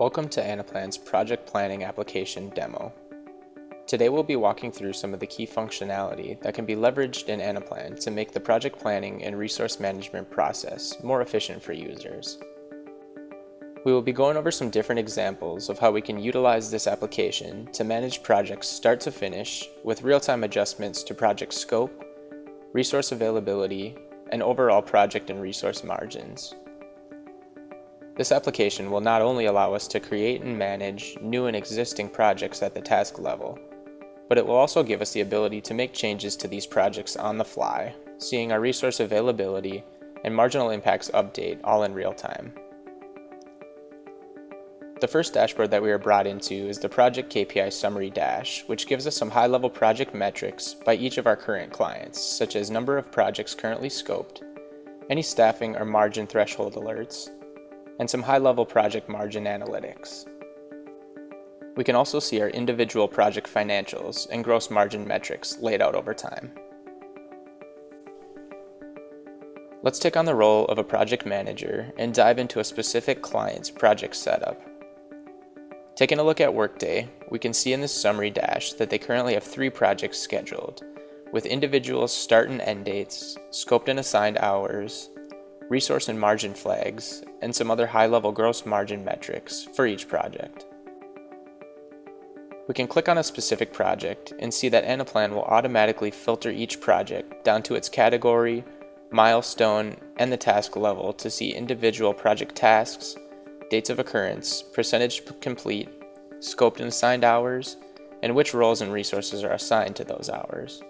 Welcome to Anaplan's Project Planning Application demo. Today we'll be walking through some of the key functionality that can be leveraged in Anaplan to make the project planning and resource management process more efficient for users. We will be going over some different examples of how we can utilize this application to manage projects start to finish with real-time adjustments to project scope, resource availability, and overall project and resource margins. This application will not only allow us to create and manage new and existing projects at the task level, but it will also give us the ability to make changes to these projects on the fly, seeing our resource availability and marginal impacts update all in real time. The first dashboard that we are brought into is the Project KPI Summary Dash, which gives us some high-level project metrics by each of our current clients, such as number of projects currently scoped, any staffing or margin threshold alerts, and some high-level project margin analytics. We can also see our individual project financials and gross margin metrics laid out over time. Let's take on the role of a project manager and dive into a specific client's project setup. Taking a look at Workday, we can see in this summary dash that they currently have 3 projects scheduled, with individual start and end dates, scoped and assigned hours, resource and margin flags, and some other high-level gross margin metrics for each project. We can click on a specific project and see that Anaplan will automatically filter each project down to its category, milestone, and the task level to see individual project tasks, dates of occurrence, percentage complete, scoped and assigned hours, and which roles and resources are assigned to those hours.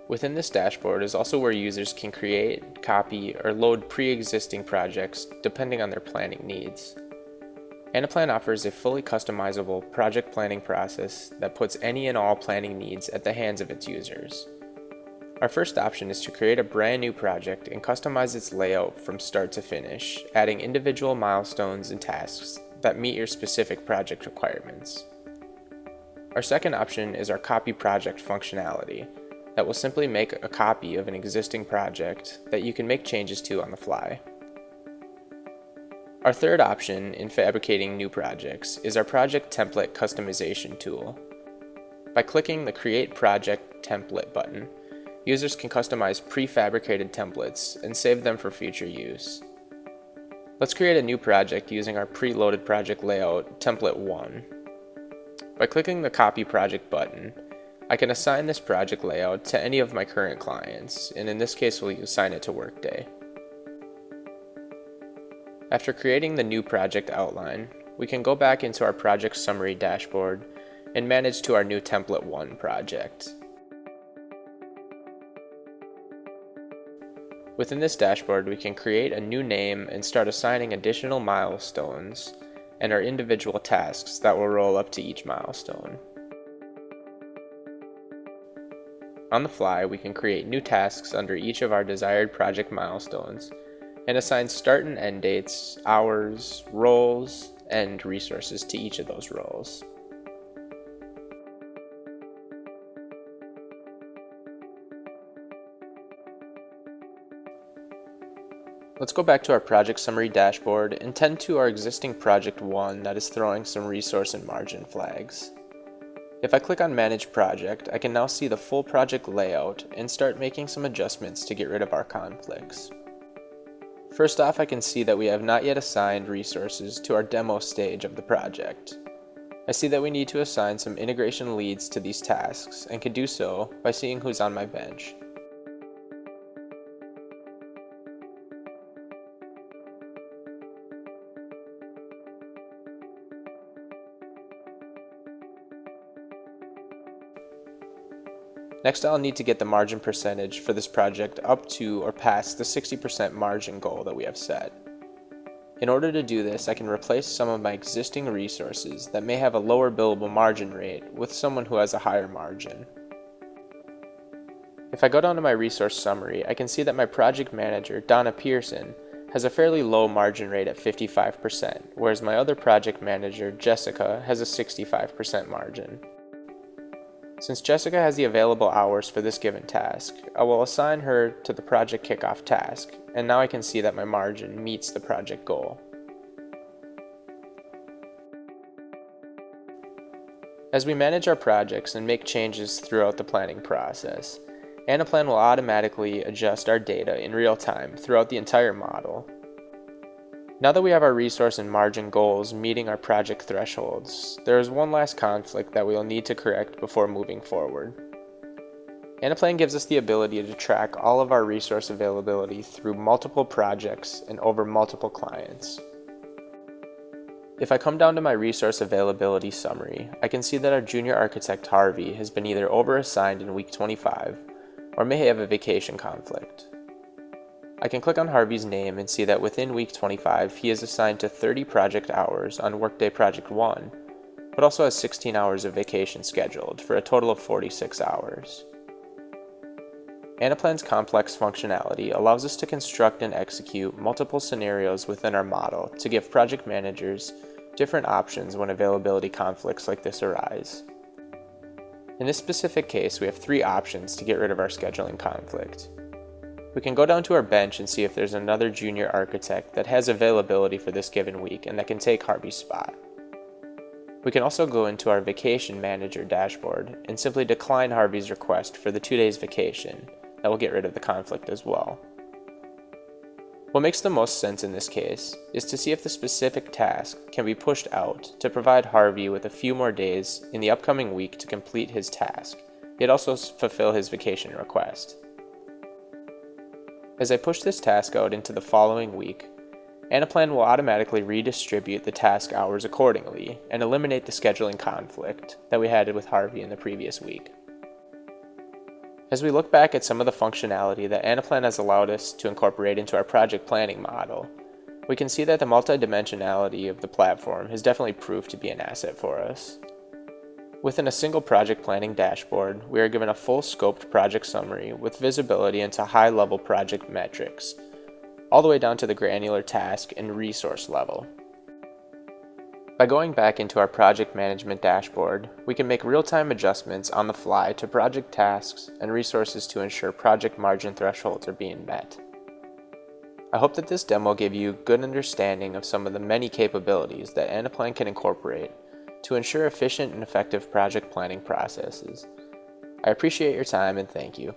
Within this dashboard is also where users can create, copy, or load pre-existing projects depending on their planning needs. Anaplan offers a fully customizable project planning process that puts any and all planning needs at the hands of its users. Our first option is to create a brand new project and customize its layout from start to finish, adding individual milestones and tasks that meet your specific project requirements. Our second option is our copy project functionality that will simply make a copy of an existing project that you can make changes to on the fly. Our third option in fabricating new projects is our project template customization tool. By clicking the Create Project Template button, users can customize prefabricated templates and save them for future use. Let's create a new project using our preloaded project layout, Template 1. By clicking the Copy Project button, I can assign this project layout to any of my current clients, and in this case we'll assign it to Workday. After creating the new project outline, we can go back into our project summary dashboard and manage to our new Template 1 project. Within this dashboard, we can create a new name and start assigning additional milestones and our individual tasks that will roll up to each milestone. On the fly, we can create new tasks under each of our desired project milestones and assign start and end dates, hours, roles, and resources to each of those roles. Let's go back to our project summary dashboard and tend to our existing project 1 that is throwing some resource and margin flags. If I click on Manage Project, I can now see the full project layout and start making some adjustments to get rid of our conflicts. First off, I can see that we have not yet assigned resources to our demo stage of the project. I see that we need to assign some integration leads to these tasks and can do so by seeing who's on my bench. Next, I'll need to get the margin percentage for this project up to or past the 60% margin goal that we have set. In order to do this, I can replace some of my existing resources that may have a lower billable margin rate with someone who has a higher margin. If I go down to my resource summary, I can see that my project manager, Donna Pearson, has a fairly low margin rate at 55%, whereas my other project manager, Jessica, has a 65% margin. Since Jessica has the available hours for this given task, I will assign her to the Project Kickoff task, and now I can see that my margin meets the project goal. As we manage our projects and make changes throughout the planning process, Anaplan will automatically adjust our data in real time throughout the entire model. Now that we have our resource and margin goals meeting our project thresholds, there is one last conflict that we will need to correct before moving forward. Anaplan gives us the ability to track all of our resource availability through multiple projects and over multiple clients. If I come down to my resource availability summary, I can see that our junior architect Harvey has been either overassigned in week 25 or may have a vacation conflict. I can click on Harvey's name and see that within week 25 he is assigned to 30 project hours on Workday Project 1, but also has 16 hours of vacation scheduled for a total of 46 hours. Anaplan's complex functionality allows us to construct and execute multiple scenarios within our model to give project managers different options when availability conflicts like this arise. In this specific case, we have 3 options to get rid of our scheduling conflict. We can go down to our bench and see if there's another junior architect that has availability for this given week and that can take Harvey's spot. We can also go into our vacation manager dashboard and simply decline Harvey's request for the 2 days vacation. That will get rid of the conflict as well. What makes the most sense in this case is to see if the specific task can be pushed out to provide Harvey with a few more days in the upcoming week to complete his task, yet also fulfill his vacation request. As I push this task out into the following week, Anaplan will automatically redistribute the task hours accordingly and eliminate the scheduling conflict that we had with Harvey in the previous week. As we look back at some of the functionality that Anaplan has allowed us to incorporate into our project planning model, we can see that the multidimensionality of the platform has definitely proved to be an asset for us. Within a single project planning dashboard, we are given a full scoped project summary with visibility into high-level project metrics, all the way down to the granular task and resource level. By going back into our project management dashboard, we can make real-time adjustments on the fly to project tasks and resources to ensure project margin thresholds are being met. I hope that this demo gave you a good understanding of some of the many capabilities that Anaplan can incorporate to ensure efficient and effective project planning processes. I appreciate your time and thank you.